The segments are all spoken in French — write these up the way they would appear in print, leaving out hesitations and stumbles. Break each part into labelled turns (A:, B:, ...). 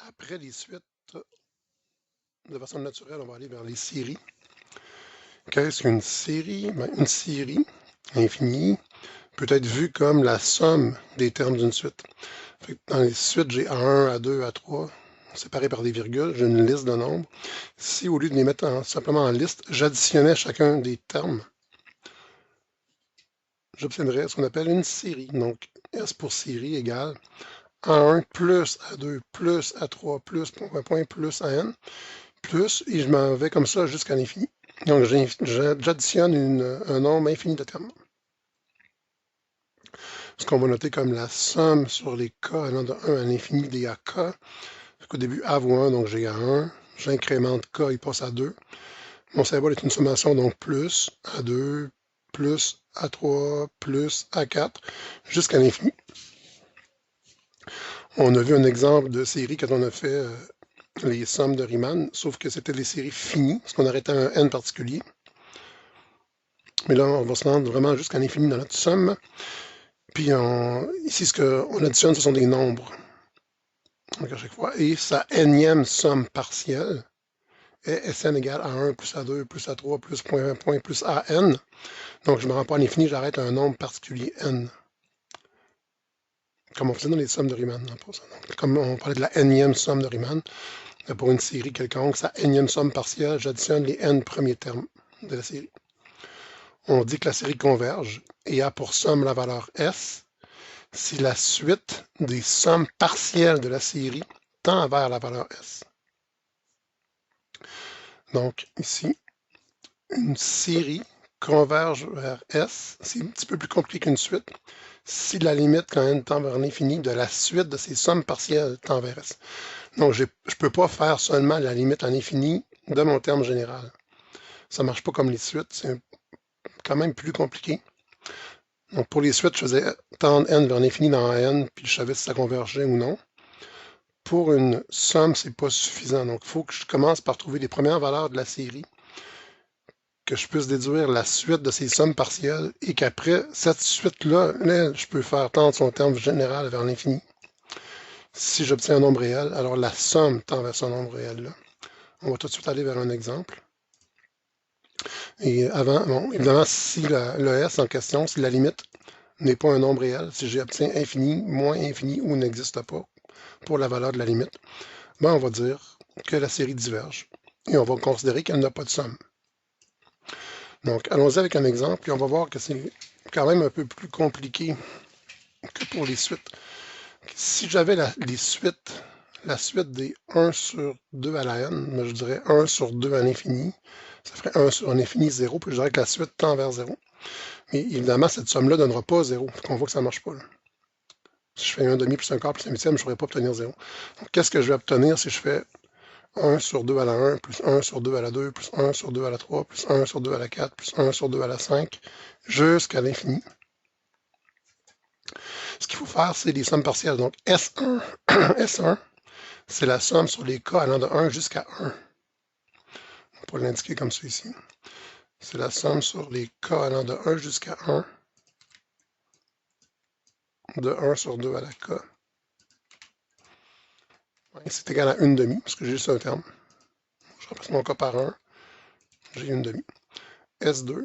A: Après les suites, de façon naturelle, on va aller vers les séries. Qu'est-ce qu'une série? Ben, une série infinie peut être vue comme la somme des termes d'une suite. Fait que dans les suites, j'ai A1, A2, A3, séparés par des virgules, j'ai une liste de nombres. Si au lieu de les mettre simplement en liste, j'additionnais chacun des termes, j'obtiendrais ce qu'on appelle une série. Donc, S pour série égale A1 plus A2 plus A3 plus point plus AN plus, et je m'en vais comme ça jusqu'à l'infini. Donc, j'additionne un nombre infini de termes. Ce qu'on va noter comme la somme sur les k allant de 1 à l'infini des AK. Au début, A vaut 1, donc j'ai A1. J'incrémente k, il passe à 2. Mon symbole est une sommation, donc plus A2, plus A3, plus A4, jusqu'à l'infini. On a vu un exemple de série quand on a fait les sommes de Riemann, sauf que c'était des séries finies, parce qu'on arrêtait à un n particulier. Mais là, on va se rendre vraiment jusqu'à l'infini dans notre somme. Puis ici, ce qu'on additionne, ce sont des nombres. Donc à chaque fois. Et sa énième somme partielle est Sn égale à 1 plus A2 plus A3 plus point plus AN. Donc je ne me rends pas à l'infini, j'arrête à un nombre particulier n. Comme on faisait dans les sommes de Riemann. Donc, comme on parlait de la énième somme de Riemann, pour une série quelconque, sa énième somme partielle, j'additionne les n premiers termes de la série. On dit que la série converge et a pour somme la valeur S si la suite des sommes partielles de la série tend vers la valeur S. Donc ici, une série converge vers S. C'est un petit peu plus compliqué qu'une suite. Si la limite, quand n tend vers l'infini, de la suite de ces sommes partielles tend vers S. Donc je ne peux pas faire seulement la limite en infini de mon terme général. Ça ne marche pas comme les suites. C'est quand même plus compliqué. Donc pour les suites, je faisais tendre n vers l'infini dans n, puis je savais si ça convergeait ou non. Pour une somme, c'est pas suffisant. Donc il faut que je commence par trouver les premières valeurs de la série, que je puisse déduire la suite de ces sommes partielles, et qu'après cette suite-là, je peux faire tendre son terme général vers l'infini. Si j'obtiens un nombre réel, alors la somme tend vers ce nombre réel-là. On va tout de suite aller vers un exemple. Et avant, bon, évidemment, si le S en question, si la limite n'est pas un nombre réel, si j'obtiens infini, moins infini ou n'existe pas pour la valeur de la limite, ben on va dire que la série diverge. Et on va considérer qu'elle n'a pas de somme. Donc, allons-y avec un exemple, et on va voir que c'est quand même un peu plus compliqué que pour les suites. Si j'avais la suite des 1 sur 2 à la n, je dirais 1 sur 2 à l'infini, ça ferait 1 sur un infini 0, puis je dirais que la suite tend vers 0. Mais évidemment, cette somme-là ne donnera pas 0. On voit que ça ne marche pas. Là. Si je fais 1 demi plus un quart plus un huitième, je ne pourrais pas obtenir 0. Donc, qu'est-ce que je vais obtenir si je fais 1 sur 2 à la 1, plus 1 sur 2 à la 2, plus 1 sur 2 à la 3, plus 1 sur 2 à la 4, plus 1 sur 2 à la 5, jusqu'à l'infini. Ce qu'il faut faire, c'est les sommes partielles. Donc, S1, S1, c'est la somme sur les k allant de 1 jusqu'à 1. On peut l'indiquer comme ça ici. C'est la somme sur les k allant de 1 jusqu'à 1, de 1 sur 2 à la k. Ouais, c'est égal à 1 demi, parce que j'ai juste un terme. Je remplace mon k par 1, j'ai 1 demi. S2,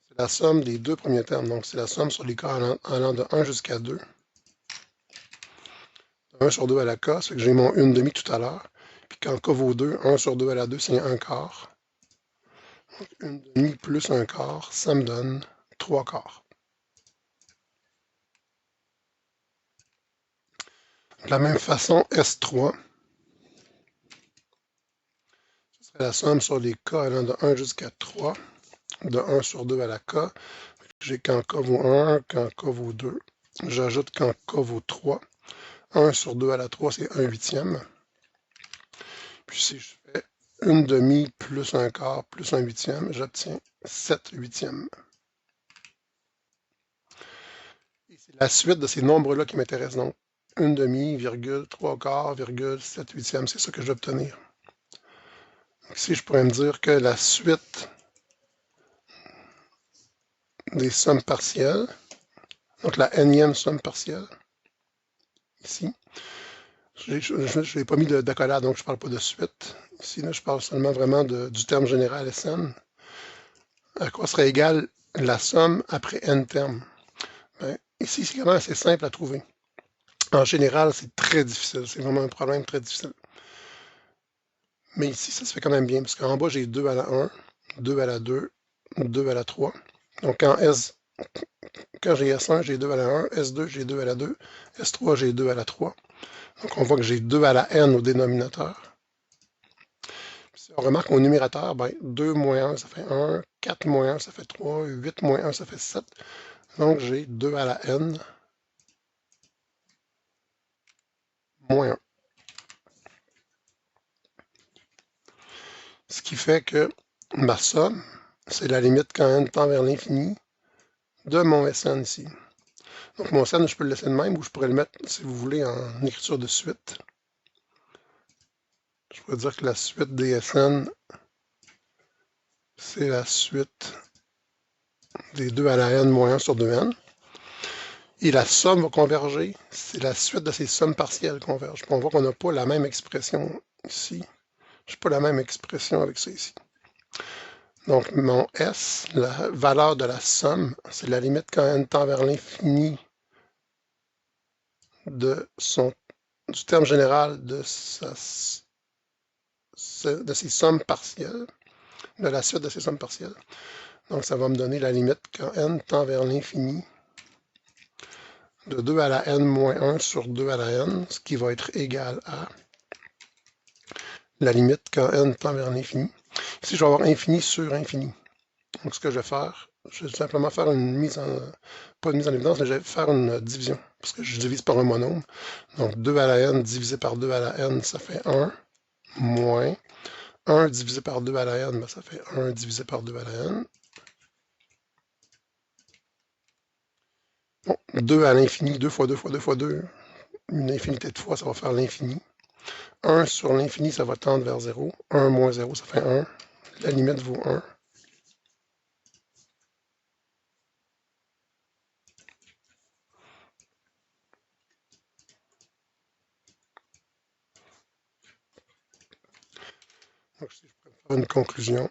A: c'est la somme des deux premiers termes. Donc, c'est la somme sur les k allant de 1 jusqu'à 2. 1 sur 2 à la k, c'est que j'ai mon 1 demi tout à l'heure. Puis quand k vaut 2, 1 sur 2 à la 2, c'est 1 quart. Donc 1 demi plus 1 quart, ça me donne 3 quarts. De la même façon, S3, ce serait la somme sur les k allant de 1 jusqu'à 3, de 1 sur 2 à la k. J'ai quand k vaut 1, quand k vaut 2. J'ajoute quand k vaut 3. 1 sur 2 à la 3, c'est 1 huitième. Puis si je fais 1 demi plus 1 quart plus 1 huitième, j'obtiens 7 huitièmes. Et c'est la suite de ces nombres-là qui m'intéresse. Donc, 1 demi, virgule, 3 quarts, virgule, 7 huitièmes, c'est ça que je vais obtenir. Donc ici, je pourrais me dire que la suite des sommes partielles, donc la énième somme partielle, ici. Je n'ai pas mis d'accolade, donc je ne parle pas de suite. Ici, là, je parle seulement vraiment du terme général SN. À quoi serait égale la somme après n termes? Ben, ici, c'est quand même assez simple à trouver. En général, c'est très difficile. C'est vraiment un problème très difficile. Mais ici, ça se fait quand même bien, parce qu'en bas, j'ai 2 à la 1, 2 à la 2, 2 à la 3. Donc, quand j'ai S1, j'ai 2 à la 1, S2, j'ai 2 à la 2, S3, j'ai 2 à la 3. Donc, on voit que j'ai 2 à la n au dénominateur. Si on remarque au numérateur, ben, 2 moins 1, ça fait 1, 4 moins 1, ça fait 3, 8 moins 1, ça fait 7. Donc, j'ai 2 à la n moins 1. Ce qui fait que ma somme, c'est la limite quand n tend vers l'infini de mon Sn ici. Donc mon Sn, je peux le laisser de même ou je pourrais le mettre, si vous voulez, en écriture de suite. Je pourrais dire que la suite des Sn, c'est la suite des 2 à la n moins 1 sur 2n. Et la somme va converger, c'est la suite de ces sommes partielles convergent. Puis on voit qu'on n'a pas la même expression ici. Je n'ai pas la même expression avec ça ici. Donc mon S, la valeur de la somme, c'est la limite quand n tend vers l'infini du terme général de ses sommes partielles, de la suite de ces sommes partielles. Donc ça va me donner la limite quand n tend vers l'infini de 2 à la n moins 1 sur 2 à la n, ce qui va être égal à la limite quand n tend vers l'infini. Ici, je vais avoir infini sur infini. Donc ce que je vais faire, je vais simplement faire une mise en, pas une mise en évidence, mais je vais faire une division, parce que je divise par un monôme. Donc 2 à la n divisé par 2 à la n, ça fait 1, moins 1 divisé par 2 à la n, ben ça fait 1 divisé par 2 à la n. Bon, 2 à l'infini, 2 fois 2 fois 2 fois 2, une infinité de fois, ça va faire l'infini. 1 sur l'infini, ça va tendre vers 0. 1 moins 0, ça fait 1. La limite vaut 1. Donc, si je pourrais faire une conclusion,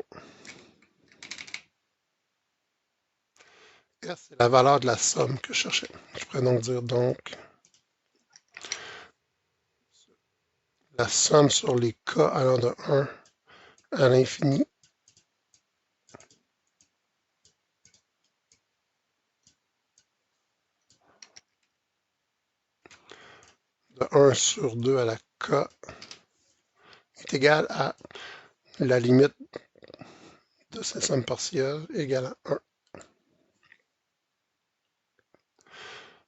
A: S, c'est la valeur de la somme que je cherchais. Je pourrais donc dire la somme sur les k allant de 1 à l'infini de 1 sur 2 à la k est égale à la limite de ces sommes partielles égale à 1.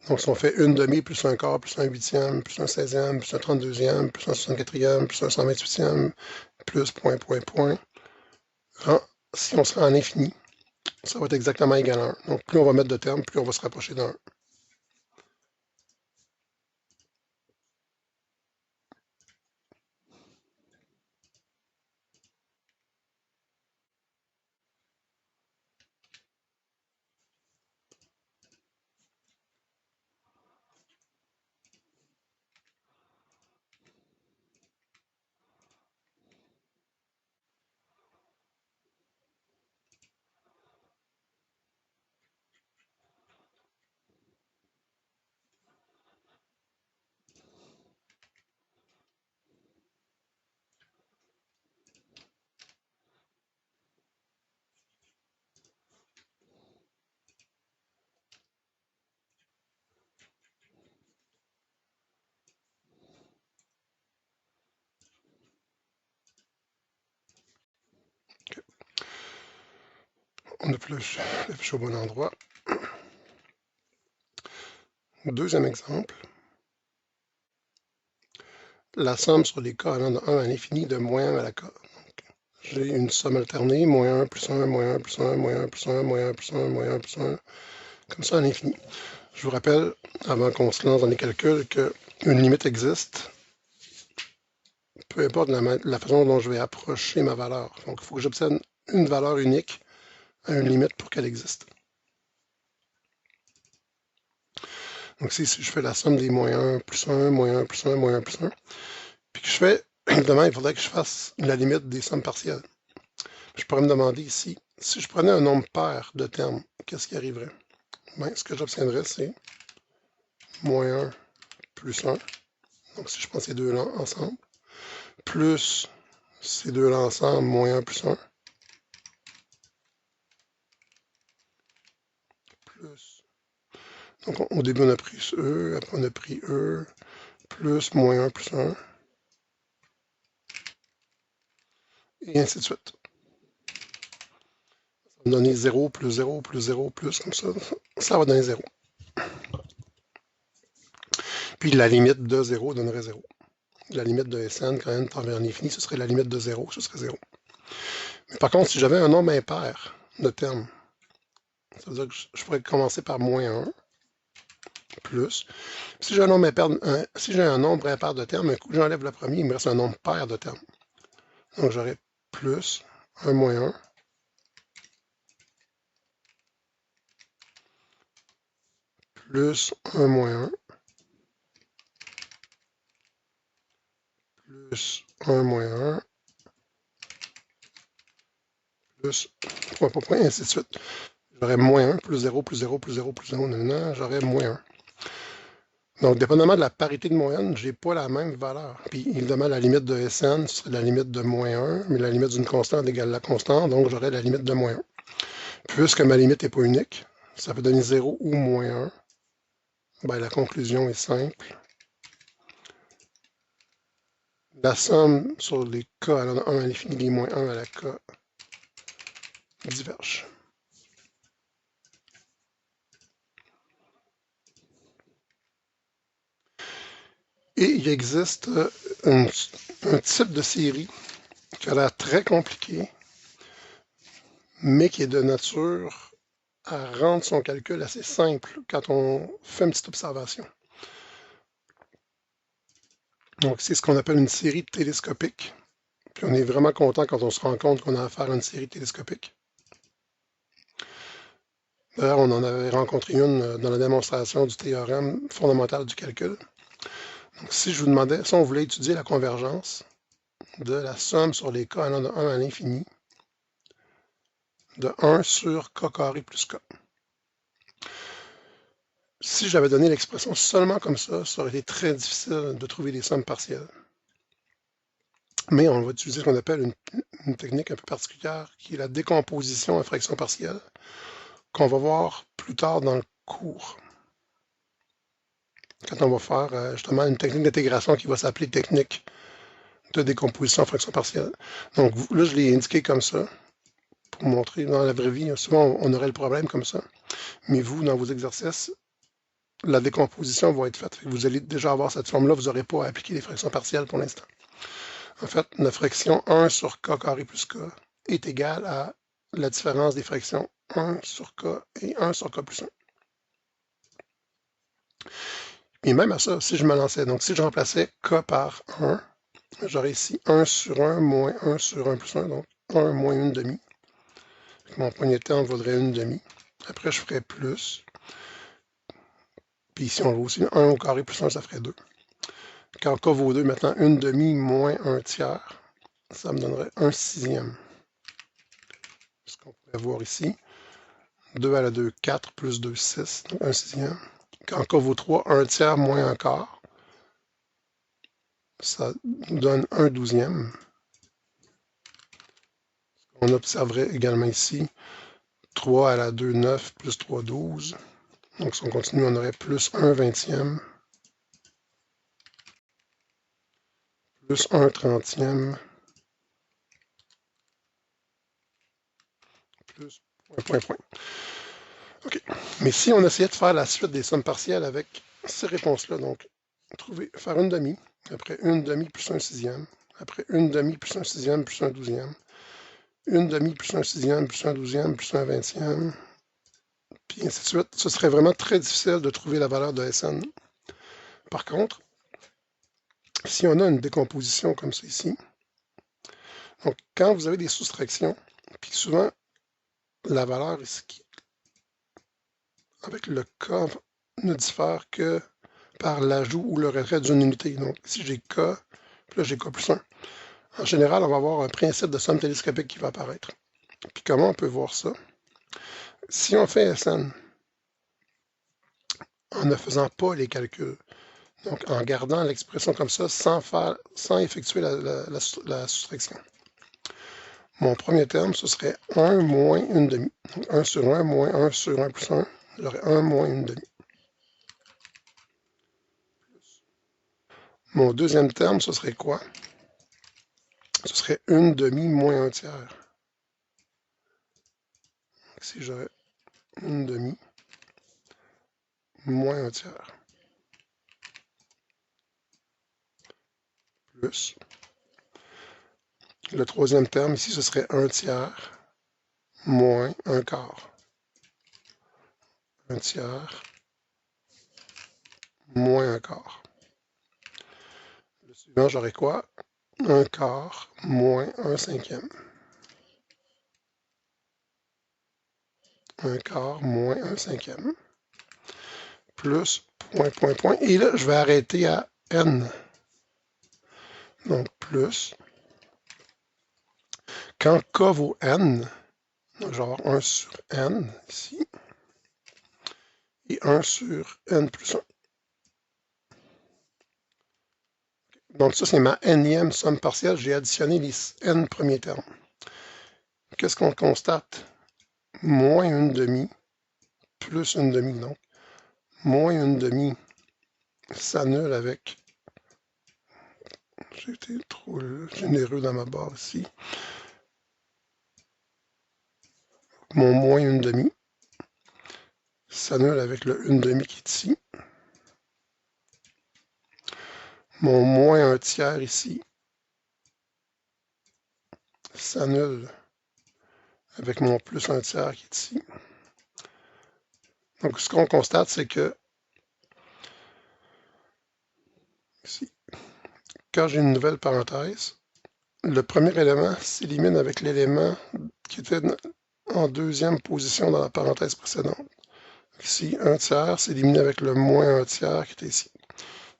A: Donc, si on fait une demi, plus un quart, plus un huitième, plus un 16e, plus un 32e, plus un 64e, plus un 128e, plus point, point, point, si on se rend à l'infini, ça va être exactement égal à 1. Donc, plus on va mettre de termes, plus on va se rapprocher d'un. On a plus au bon endroit. Deuxième exemple. La somme sur les k allant de 1 à l'infini de moins 1 à la k. J'ai une somme alternée, moins 1 plus 1, moins 1 plus 1, moins 1 plus 1, moins 1 plus 1, moins 1 plus 1, comme ça à l'infini. Je vous rappelle, avant qu'on se lance dans les calculs, qu'une limite existe, peu importe la façon dont je vais approcher ma valeur. Donc, il faut que j'obtienne une valeur unique à une limite pour qu'elle existe. Donc ici, si je fais la somme des moins 1, plus 1, moins 1, plus 1, moins 1, plus 1, puis que je fais, évidemment, il faudrait que je fasse la limite des sommes partielles. Je pourrais me demander ici, si je prenais un nombre pair de termes, qu'est-ce qui arriverait? Bien, ce que j'obtiendrais, c'est moins 1 plus 1. Donc si je prends ces deux-là ensemble, plus ces deux-là ensemble, moins 1 plus 1, plus. Donc au début, on a pris E, après on a pris E, plus moins 1 plus 1, et ainsi de suite. Ça va donner 0 plus 0 plus 0 plus, comme ça. Ça va donner 0. Puis la limite de 0 donnerait 0. La limite de Sn, quand n tend vers l'infini, ce serait la limite de 0, ce serait 0. Mais par contre, si j'avais un nombre impair de termes, ça veut dire que je pourrais commencer par moins 1, plus. Si j'ai un nombre impair de termes, un coup j'enlève le premier, il me reste un nombre pair de termes. Donc j'aurai plus 1 moins 1, plus 1 moins 1, plus 1 moins 1, plus point, point, point, ainsi de suite. J'aurai moins 1, plus 0, plus 0, plus 0, plus 0, j'aurai moins 1. Donc, dépendamment de la parité de moyenne, je n'ai pas la même valeur. Puis, évidemment, la limite de Sn, ce serait la limite de moins 1, mais la limite d'une constante égale la constante, donc j'aurai la limite de moins 1. Puisque ma limite n'est pas unique, ça peut donner 0 ou moins 1, ben, la conclusion est simple. La somme sur les k allant de 1 à l'infini des moins 1 à la k diverge. Et il existe un type de série qui a l'air très compliqué, mais qui est de nature à rendre son calcul assez simple quand on fait une petite observation. Donc, c'est ce qu'on appelle une série télescopique. Puis on est vraiment content quand on se rend compte qu'on a affaire à une série télescopique. D'ailleurs, on en avait rencontré une dans la démonstration du théorème fondamental du calcul. Donc, si je vous demandais, si on voulait étudier la convergence de la somme sur les k allant de 1 à l'infini de 1 sur k carré plus k. Si j'avais donné l'expression seulement comme ça aurait été très difficile de trouver des sommes partielles. Mais on va utiliser ce qu'on appelle une technique un peu particulière, qui est la décomposition en fractions partielles, qu'on va voir plus tard dans le cours. Quand on va faire justement une technique d'intégration qui va s'appeler technique de décomposition en fractions partielles. Donc là, je l'ai indiqué comme ça, pour montrer dans la vraie vie. Souvent, on aurait le problème comme ça. Mais vous, dans vos exercices, la décomposition va être faite. Vous allez déjà avoir cette forme-là, vous n'aurez pas à appliquer les fractions partielles pour l'instant. En fait, la fraction 1 sur k carré plus k est égale à la différence des fractions 1 sur k et 1 sur k plus 1. Et même à ça, si je me lançais, donc si je remplaçais k par 1, j'aurais ici 1 sur 1 moins 1 sur 1 plus 1, donc 1 moins 1 demi. Mon poignet de terme vaudrait 1 demi. Après, je ferais plus. Puis ici, on voit aussi 1 au carré plus 1, ça ferait 2. Quand k vaut 2, maintenant 1 demi moins 1 tiers, ça me donnerait 1 sixième. Ce qu'on pourrait voir ici. 2 à la 2, 4, plus 2, 6, donc 1 sixième. Quand k vaut 3, 1 tiers moins 1 quart, ça nous donne 1 douzième. On observerait également ici 3 à la 2, 9, plus 3, 12. Donc si on continue, on aurait plus 1 vingtième, plus 1 trentième, plus point, point, point. OK. Mais si on essayait de faire la suite des sommes partielles avec ces réponses-là, donc faire une demi, après une demi plus un sixième, après une demi plus un sixième plus un douzième, une demi plus un sixième plus un douzième plus un vingtième, puis ainsi de suite, ce serait vraiment très difficile de trouver la valeur de Sn. Par contre, si on a une décomposition comme ça ici, donc quand vous avez des soustractions, puis souvent la valeur ici, avec le k ne diffère que par l'ajout ou le retrait d'une unité. Donc, ici, j'ai K, puis là, j'ai K plus 1. En général, on va avoir un principe de somme télescopique qui va apparaître. Puis comment on peut voir ça? Si on fait SN en ne faisant pas les calculs, donc en gardant l'expression comme ça, sans effectuer la soustraction. Mon premier terme, ce serait 1 moins 1 demi. Donc 1 sur 1 moins 1 sur 1 plus 1, j'aurais 1 moins 1 demi. Mon deuxième terme, ce serait quoi? Ce serait 1 demi moins 1 tiers. Ici, j'aurais 1 demi moins 1 tiers. Plus. Le troisième terme, ici, ce serait 1 tiers moins 1 quart. 1 tiers moins 1 quart. Le suivant, j'aurais quoi? 1 quart moins 1 cinquième. 1 quart moins 1 cinquième. Plus, point, point, point. Et là, je vais arrêter à n. Donc, plus. Quand k vaut n, donc je vais avoir 1 sur n ici, et 1 sur n plus 1. Donc ça, c'est ma nème somme partielle. J'ai additionné les n premiers termes. Qu'est-ce qu'on constate? Moins 1 demi, plus 1 demi, donc. Moins 1 demi s'annule avec... J'ai été trop généreux dans ma barre ici. Mon moins 1 demi s'annule avec le 1 demi qui est ici. Mon moins 1 tiers ici s'annule avec mon plus 1 tiers qui est ici. Donc, ce qu'on constate, c'est que ici, quand j'ai une nouvelle parenthèse, le premier élément s'élimine avec l'élément qui était en deuxième position dans la parenthèse précédente. Ici, 1 tiers s'élimine avec le moins 1 tiers qui était ici.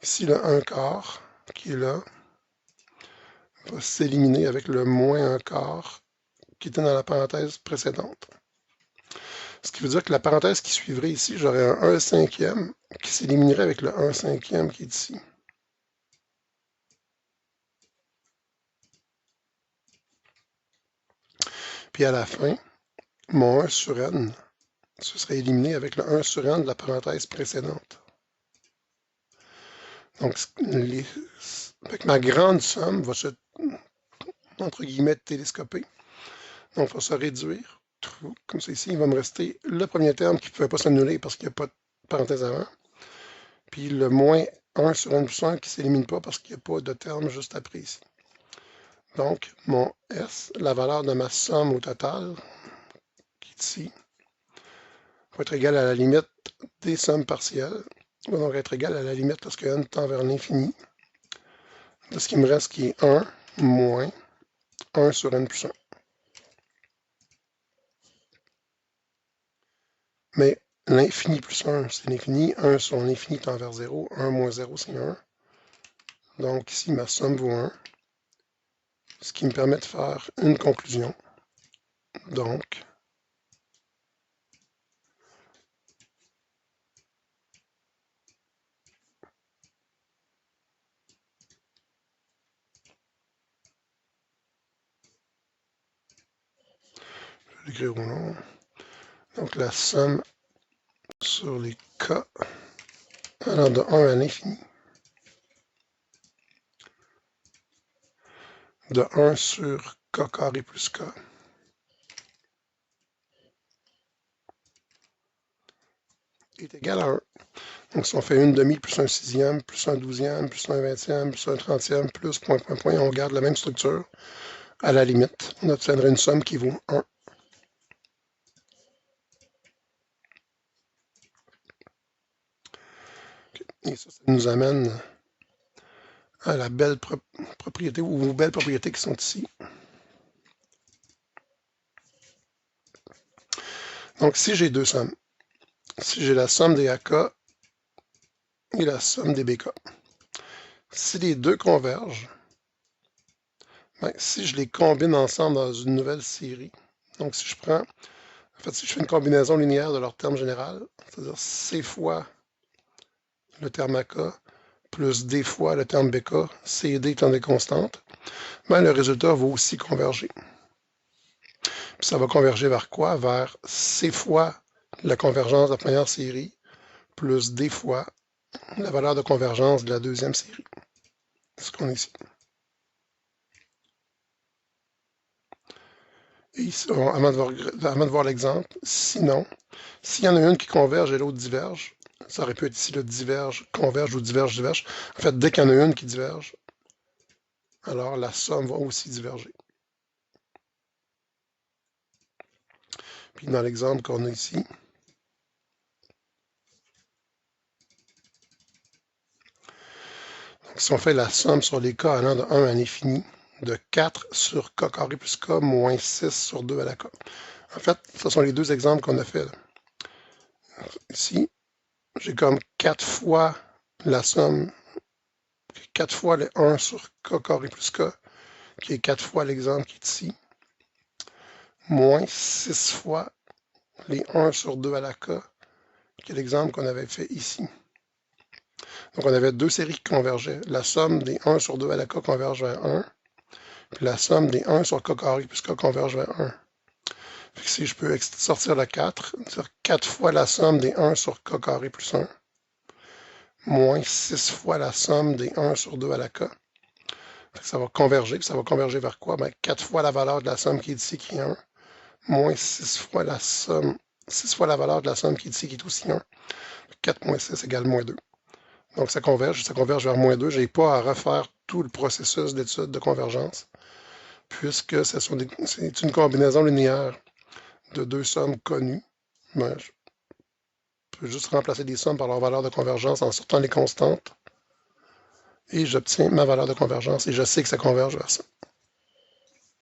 A: Ici, le 1 quart qui est là va s'éliminer avec le moins 1 quart qui était dans la parenthèse précédente. Ce qui veut dire que la parenthèse qui suivrait ici, j'aurais un 1 cinquième qui s'éliminerait avec le 1 cinquième qui est ici. Puis à la fin, mon 1 sur n, ce serait éliminé avec le 1 sur n de la parenthèse précédente. Donc, avec ma grande somme va se, entre guillemets, télescoper. Donc, il va se réduire. Comme ça ici, il va me rester le premier terme qui ne pouvait pas s'annuler parce qu'il n'y a pas de parenthèse avant. Puis le moins 1 sur n plus 1 qui ne s'élimine pas parce qu'il n'y a pas de terme juste après ici. Donc, mon S, la valeur de ma somme au total, qui est ici, va être égale à la limite des sommes partielles. Va donc être égale à la limite lorsque n tend vers l'infini. De ce qui me reste qui est 1 moins 1 sur n plus 1. Mais l'infini plus 1, c'est l'infini. 1 sur l'infini tend vers 0. 1 moins 0, c'est 1. Donc ici, ma somme vaut 1. Ce qui me permet de faire une conclusion. Donc, je vais l'écrire au nom. Donc la somme sur les k allant de 1 à l'infini de 1 sur k carré plus k est égal à 1. Donc si on fait une demi plus un sixième, plus un douzième, plus un vingtième, plus un trentième, plus point, point, point, on garde la même structure, à la limite, on obtiendrait une somme qui vaut 1. Et ça nous amène à la belle propriété, ou aux belles propriétés qui sont ici. Donc si j'ai deux sommes, si j'ai la somme des AK et la somme des BK. Si les deux convergent, ben, si je les combine ensemble dans une nouvelle série, donc si je prends, en fait, si je fais une combinaison linéaire de leur terme général, c'est-à-dire C fois le terme AK plus D fois le terme BK, C et D étant des constantes, ben, le résultat va aussi converger. Puis ça va converger vers quoi? Vers C fois la convergence de la première série plus D fois la valeur de convergence de la deuxième série. C'est ce qu'on a ici. Et ici, avant de voir l'exemple, sinon, s'il y en a une qui converge et l'autre diverge, ça aurait pu être ici le diverge, converge ou diverge, diverge. En fait, dès qu'il y en a une qui diverge, alors la somme va aussi diverger. Puis dans l'exemple qu'on a ici, donc si on fait la somme sur les k allant de 1 à l'infini, de 4 sur k carré plus k moins 6 sur 2 à la k. En fait, ce sont les deux exemples qu'on a fait. Ici, j'ai comme 4 fois la somme, 4 fois le 1 sur k carré plus k, qui est 4 fois l'exemple qui est ici, moins 6 fois les 1 sur 2 à la k, qui est l'exemple qu'on avait fait ici. Donc on avait deux séries qui convergeaient. La somme des 1 sur 2 à la k converge vers 1, puis la somme des 1 sur k carré plus k converge vers 1. Fait que si je peux sortir le 4, c'est-à-dire 4 fois la somme des 1 sur k carré plus 1, moins 6 fois la somme des 1 sur 2 à la k. Fait que ça va converger, puis ça va converger vers quoi? Ben, 4 fois la valeur de la somme qui est ici, qui est 1, moins 6 fois la somme, 6 fois la valeur de la somme qui est ici, qui est aussi 1. 4 moins 6 égale moins 2. Donc ça converge vers moins 2. Je n'ai pas à refaire tout le processus d'étude de convergence, puisque c'est une combinaison linéaire de deux sommes connues. Ben, je peux juste remplacer des sommes par leur valeur de convergence en sortant les constantes. Et j'obtiens ma valeur de convergence et je sais que ça converge vers ça.